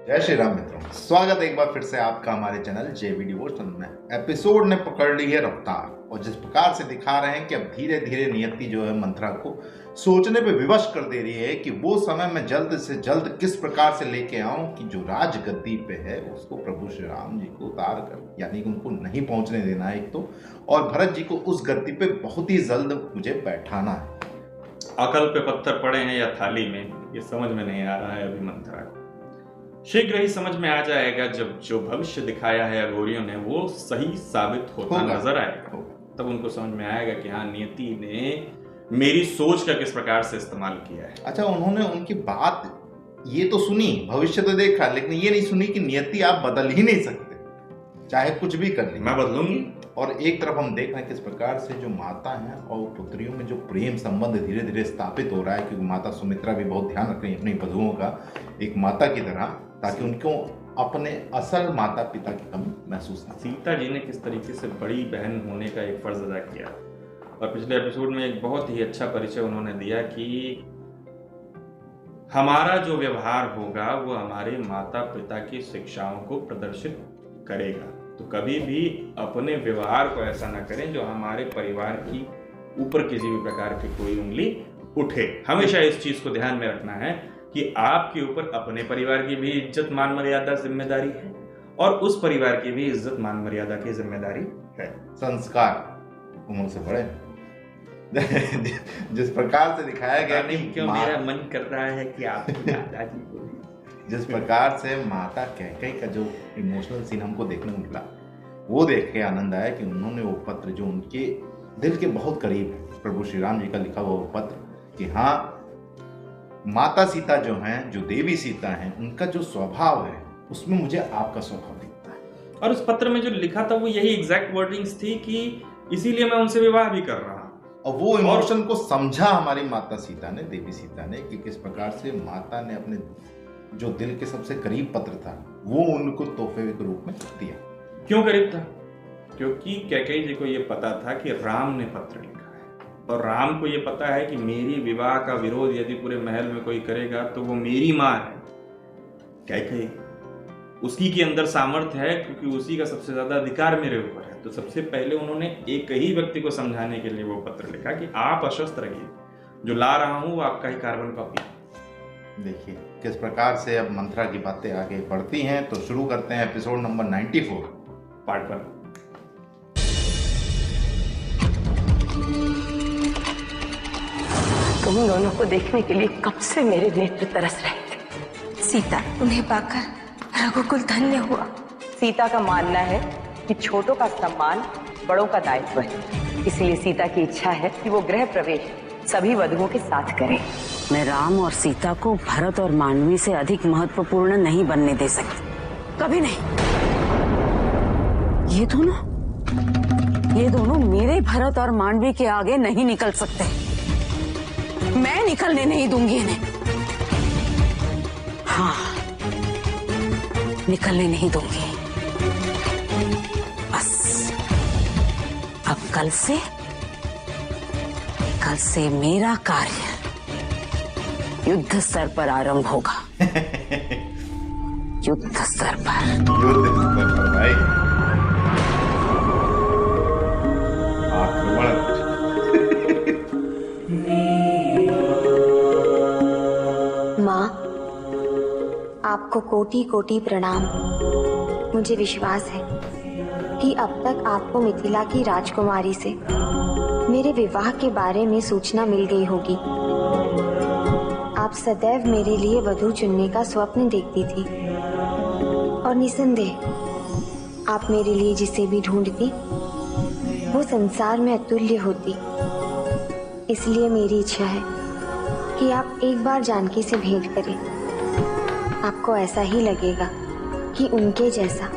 जय श्री राम मित्रों, स्वागत है एक बार फिर से आपका हमारे चैनल जेबी डिवोशन में। एपिसोड ने पकड़ ली है रफ्तार और जिस प्रकार से दिखा रहे हैं कि अब धीरे धीरे नियति जो है मंथरा को सोचने पे विवश कर दे रही है कि वो समय मैं जल्द से जल्द किस प्रकार से लेके आऊं कि जो राजगद्दी पे है उसको प्रभु श्री राम जी को उतार कर, यानी कि उनको नहीं पहुंचने देना है एक तो, और भरत जी को उस गद्दी पे बहुत ही जल्द मुझे बैठाना है। अकल पे पत्थर पड़े हैं या थाली में, ये समझ में नहीं आ रहा है अभी मंथरा को। शीघ्र ही समझ में आ जाएगा जब जो भविष्य दिखाया है अघोरियों ने वो सही साबित होता नजर आएगा। तब उनको समझ में आएगा कि हाँ, नियति ने मेरी सोच का किस प्रकार से इस्तेमाल किया है। अच्छा, उन्होंने उनकी बात ये तो सुनी, भविष्य तो देखा, लेकिन ये नहीं सुनी कि नियति आप बदल ही नहीं सकते, चाहे कुछ भी कर ली मैं बदलूंगी। और एक तरफ हम देख रहे हैं किस प्रकार से जो माता है और पुत्रियों में जो प्रेम संबंध धीरे धीरे स्थापित हो रहा है, क्योंकि माता सुमित्रा भी बहुत ध्यान रख रही है अपनी वधुओं का एक माता की तरह, ताकि उनको अपने असल माता पिता की कमी महसूस न। सीता जी ने किस तरीके से बड़ी बहन होने का एक फर्ज अदा किया, और पिछले एपिसोड में एक बहुत ही अच्छा परिचय उन्होंने दिया कि हमारा जो व्यवहार होगा वो हमारे माता पिता की शिक्षाओं को प्रदर्शित करेगा। तो कभी भी अपने व्यवहार को ऐसा ना करें जो हमारे परिवार की ऊपर किसी भी प्रकार की कोई उंगली उठे। हमेशा इस चीज को ध्यान में रखना है कि आपके ऊपर अपने परिवार की भी इज्जत मान मर्यादा जिम्मेदारी है और उस परिवार की भी इज्जत मान मर्यादा की जिम्मेदारी है। संस्कार उम्र से बड़े जिस प्रकार से दिखाया गया कि क्यों मेरा मन कर रहा है कि आप दादाजी को जिस प्रकार से माता कैकेयी का जो इमोशनल सीन हमको देखने को मिला, वो देख के आनंद आया कि उन्होंने वो पत्र जो उनके दिल के बहुत करीब है, प्रभु श्री राम जी का लिखा हुआ वो पत्र, कि हाँ, माता सीता जो हैं, जो देवी सीता हैं, उनका जो स्वभाव है उसमें मुझे आपका स्वभाव दिखता है। और उस पत्र में जो लिखा था वो यही एग्जैक्ट वर्डिंग्स थी कि इसीलिए मैं उनसे विवाह भी कर रहा हूं। और वो इमोशन को समझा हमारी माता सीता ने, देवी सीता ने, कि किस प्रकार से माता ने अपने जो दिल के सबसे करीब पत्र था वो उनको तोहफे के रूप में दिया। क्यों करीब था? क्योंकि कैकेयी जी को ये पता था कि राम ने पत्र लिखा है और राम को ये पता है कि मेरी विवाह का विरोध यदि पूरे महल में कोई करेगा तो वो मेरी माँ है कैकेयी, उसकी के अंदर सामर्थ्य है, क्योंकि उसी का सबसे ज्यादा अधिकार मेरे ऊपर है। तो सबसे पहले उन्होंने एक ही व्यक्ति को समझाने के लिए वो पत्र लिखा कि आप आश्वस्त रहिए, जो ला रहा हूं वो आपका ही कार्बन कॉपी है। देखिए किस प्रकार से अब मंथरा की बातें आगे बढ़ती हैं। तो शुरू करते हैं एपिसोड नंबर 94 पार्ट 1। तुम दोनों को देखने के लिए कब से मेरे नेत्र तरस रहे थे। सीता, तुम्हें पाकर रघुकुल धन्य हुआ। सीता का मानना है कि छोटों का सम्मान बड़ों का दायित्व है, इसलिए सीता की इच्छा है कि वो गृह प्रवेश सभी वधुओं के साथ करे। मैं राम और सीता को भरत और मांडवी से अधिक महत्वपूर्ण नहीं बनने दे सकती, कभी नहीं। ये दोनों मेरे भरत और मांडवी के आगे नहीं निकल सकते। मैं निकलने नहीं दूंगी इन्हें। हाँ, निकलने नहीं दूंगी। बस अब कल से मेरा कार्य युद्ध स्तर पर आरंभ होगा। युद्ध स्तर पर भाई, माँ, आपको कोटि कोटि प्रणाम। मुझे विश्वास है कि अब तक आपको मिथिला की राजकुमारी से मेरे विवाह के बारे में सूचना मिल गई होगी। आप सदैव मेरे लिए वधू चुनने का स्वप्न देखती थी और निसंदेह आप मेरे लिए जिसे भी ढूंढती वो संसार में अतुल्य होती। इसलिए मेरी इच्छा है कि आप एक बार जानकी से भेंट करें। आपको ऐसा ही लगेगा कि उनके जैसा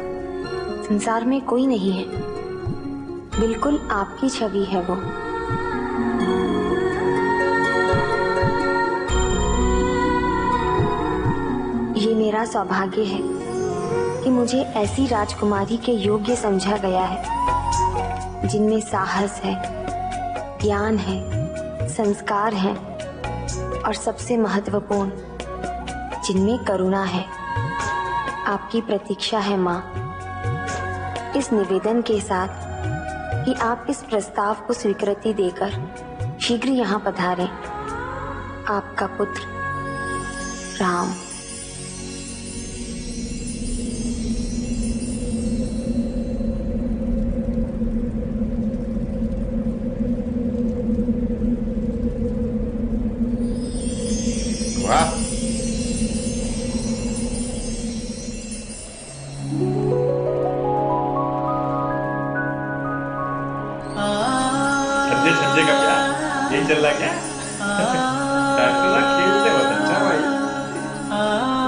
संसार में कोई नहीं है। बिल्कुल आपकी छवि है वो। ये मेरा सौभाग्य है कि मुझे ऐसी राजकुमारी के योग्य समझा गया है जिनमें साहस है, ज्ञान है, संस्कार है और सबसे महत्वपूर्ण जिनमें करुणा है। आपकी प्रतीक्षा है माँ, इस निवेदन के साथ कि आप इस प्रस्ताव को स्वीकृति देकर शीघ्र यहाँ पधारें। आपका पुत्र राम। वाह, छज्जे छज्जे का क्या यही चल रहा क्या? डॉक्टर साहब खेलते बहुत अच्छा भाई,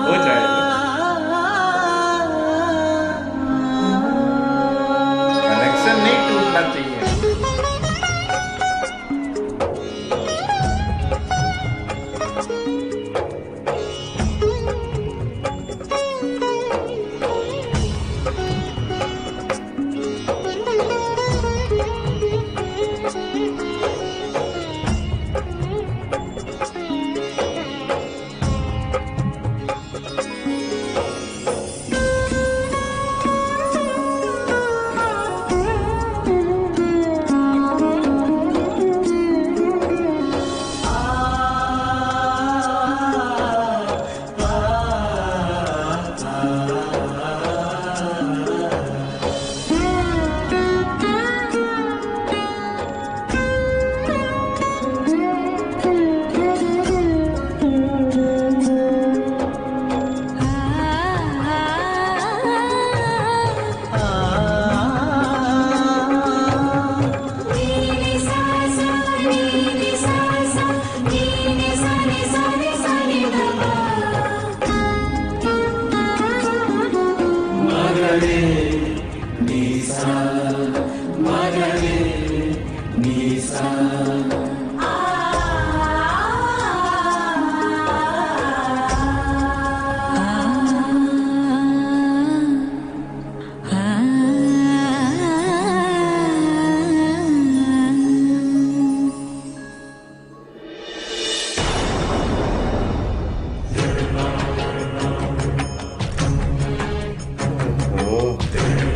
हो जाएगा। कनेक्शन नहीं टूटना चाहिए।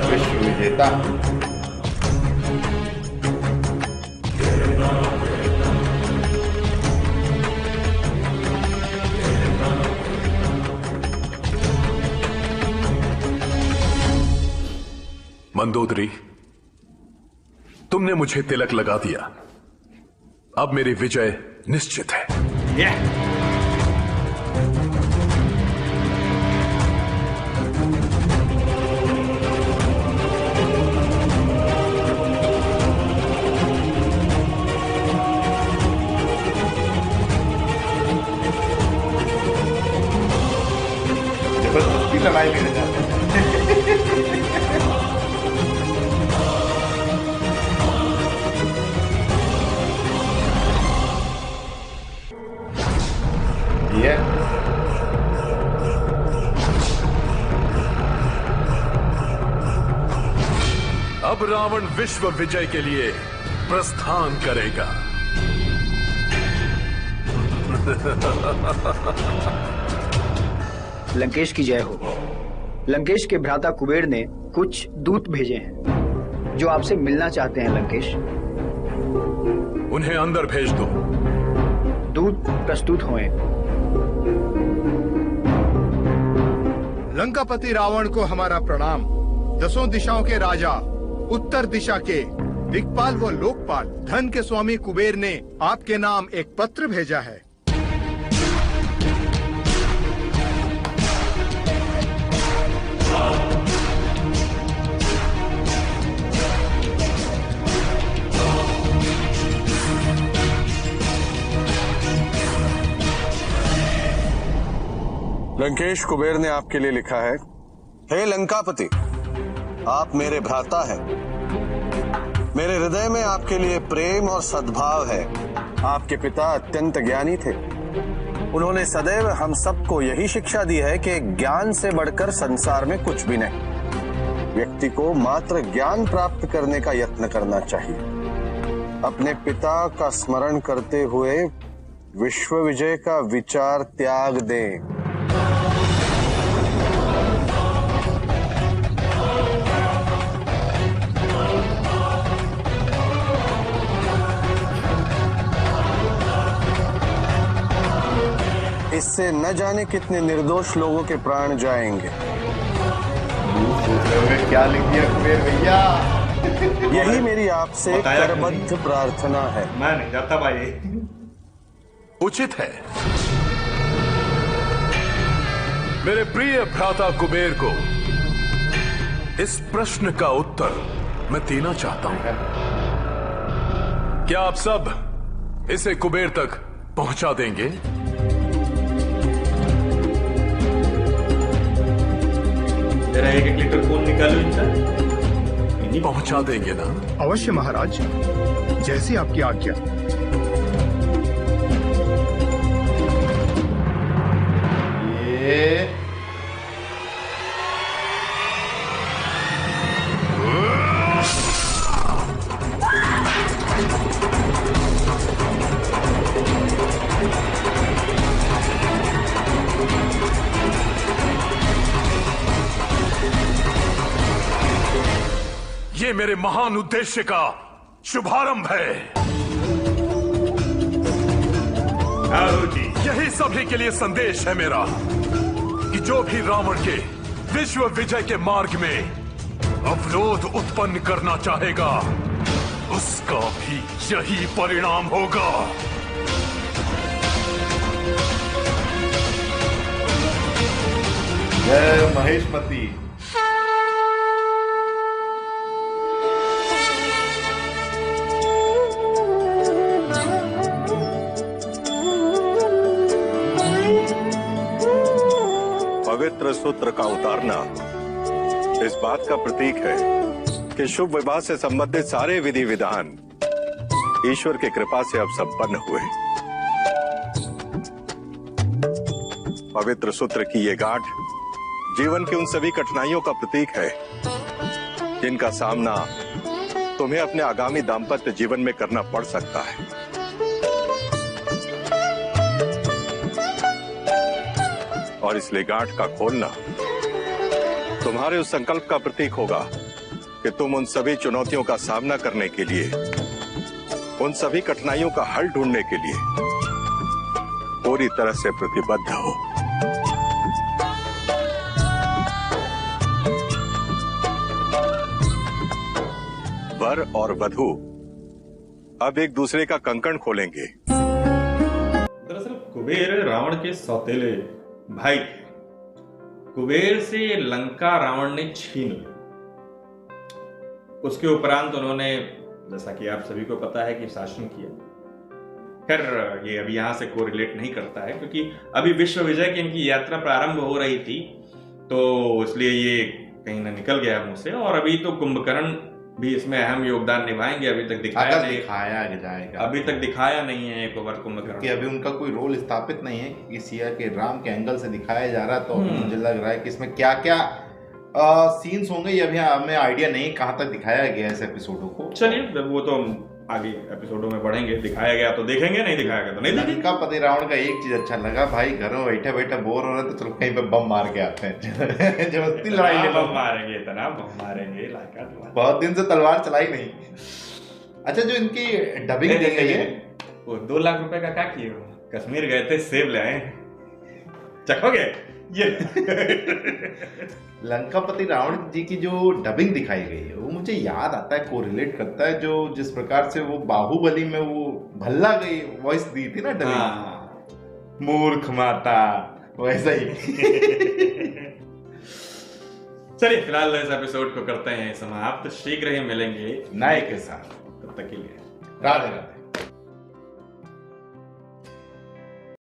विश्व विजेता। मंदोदरी, तुमने मुझे तिलक लगा दिया। अब मेरी विजय निश्चित है। जबरदस्ती लड़ाई लेने जाते हैं। ये अब रावण विश्व विजय के लिए प्रस्थान करेगा। लंकेश की जय हो। लंकेश के भ्राता कुबेर ने कुछ दूत भेजे हैं जो आपसे मिलना चाहते हैं। लंकेश, उन्हें अंदर भेज दो। दूत प्रस्तुत हों। लंकापति रावण को हमारा प्रणाम। दसों दिशाओं के राजा, उत्तर दिशा के दिक्पाल व लोकपाल, धन के स्वामी कुबेर ने आपके नाम एक पत्र भेजा है। लंकेश, कुबेर ने आपके लिए लिखा है, हे लंकापति, आप मेरे भ्राता हैं। मेरे हृदय में आपके लिए प्रेम और सद्भाव है। आपके पिता अत्यंत ज्ञानी थे। उन्होंने सदैव हम सबको यही शिक्षा दी है कि ज्ञान से बढ़कर संसार में कुछ भी नहीं। व्यक्ति को मात्र ज्ञान प्राप्त करने का यत्न करना चाहिए। अपने पिता का स्मरण करते हुए विश्व विजय का विचार त्याग दें। से न जाने कितने निर्दोष लोगों के प्राण जाएंगे। क्या लिख दिया कुबेर भैया? यही मेरी आपसे करबद्ध प्रार्थना है। मैं नहीं जाता भाई। उचित है। मेरे प्रिय भ्राता कुबेर को इस प्रश्न का उत्तर मैं देना चाहता हूं। क्या आप सब इसे कुबेर तक पहुंचा देंगे? जरा 1 लीटर खून निकालो इनका। पहुंचा देंगे ना? अवश्य महाराज, जैसी आपकी आज्ञा। ये ये मेरे महान उद्देश्य का शुभारंभ है। यही सभी के लिए संदेश है मेरा कि जो भी रावण के विश्व विजय के मार्ग में अवरोध उत्पन्न करना चाहेगा, उसका भी यही परिणाम होगा। जय महेशमती। पवित्र सूत्र का उतारना इस बात का प्रतीक है कि शुभ विवाह से संबंधित सारे विधि विधान ईश्वर की कृपा से अब संपन्न हुए। पवित्र सूत्र की ये गांठ जीवन की उन सभी कठिनाइयों का प्रतीक है जिनका सामना तुम्हें अपने आगामी दाम्पत्य जीवन में करना पड़ सकता है। और इसलिए गांठ का खोलना तुम्हारे उस संकल्प का प्रतीक होगा कि तुम उन सभी चुनौतियों का सामना करने के लिए, उन सभी कठिनाइयों का हल ढूंढने के लिए पूरी तरह से प्रतिबद्ध हो। वर और वधू अब एक दूसरे का कंकण खोलेंगे। दरअसल कुबेर रावण के सौतेले भाई थे। कुबेर से लंका रावण ने छीन ली। उसके उपरांत उन्होंने, जैसा कि आप सभी को पता है, कि शासन किया। खैर ये अभी यहां से कोरिलेट नहीं करता है क्योंकि अभी विश्व विजय की इनकी यात्रा प्रारंभ हो रही थी, तो इसलिए ये कहीं ना निकल गया मुझसे। और अभी तो कुंभकर्ण भी इसमें अहम योगदान निभाएंगे। अभी तक दिखाया जाएगा, अभी तक दिखाया नहीं है कुंभकर्ण, कि अभी उनका कोई रोल स्थापित नहीं है कि सिया के राम के एंगल से दिखाया जा रहा है। तो मुझे लग रहा है कि इसमें क्या क्या सीन्स होंगे ये अभी हमें आइडिया नहीं कहां तक दिखाया गया है इस एपिसोडों को। चलिए वो तो आगे एपिसोडों में बढ़ेंगे। दिखाया गया तो देखेंगे, नहीं दिखाया गया तो नहीं देखेंगे। लंकापति रावण का एक चीज अच्छा लगा, भाई घर में बैठे बैठे बोर हो रहे तो चलो कहीं पे बम मार के आते हैं। जबरदस्ती लड़ाई ले, बम मारेंगे, इतना बम मारेंगे। बहुत दिन से तलवार चलाई नहीं। अच्छा, जो इनकी डबिंग दी गई है, वो 2 लाख रुपए का क्या किए? कश्मीर गए थे, सेब ले आए, चखोगे ये। लंकापति रावण जी की जो डबिंग दिखाई गई है वो मुझे याद आता है, कोरिलेट करता है जो जिस प्रकार से वो बाहुबली में वो भल्ला गई वॉइस दी थी ना डबिंग, मूर्ख माता, वैसा ही। चलिए फिलहाल इस एपिसोड को करते हैं समाप्त। शीघ्र ही मिलेंगे नए के साथ। तब तक के लिए राधे राधे।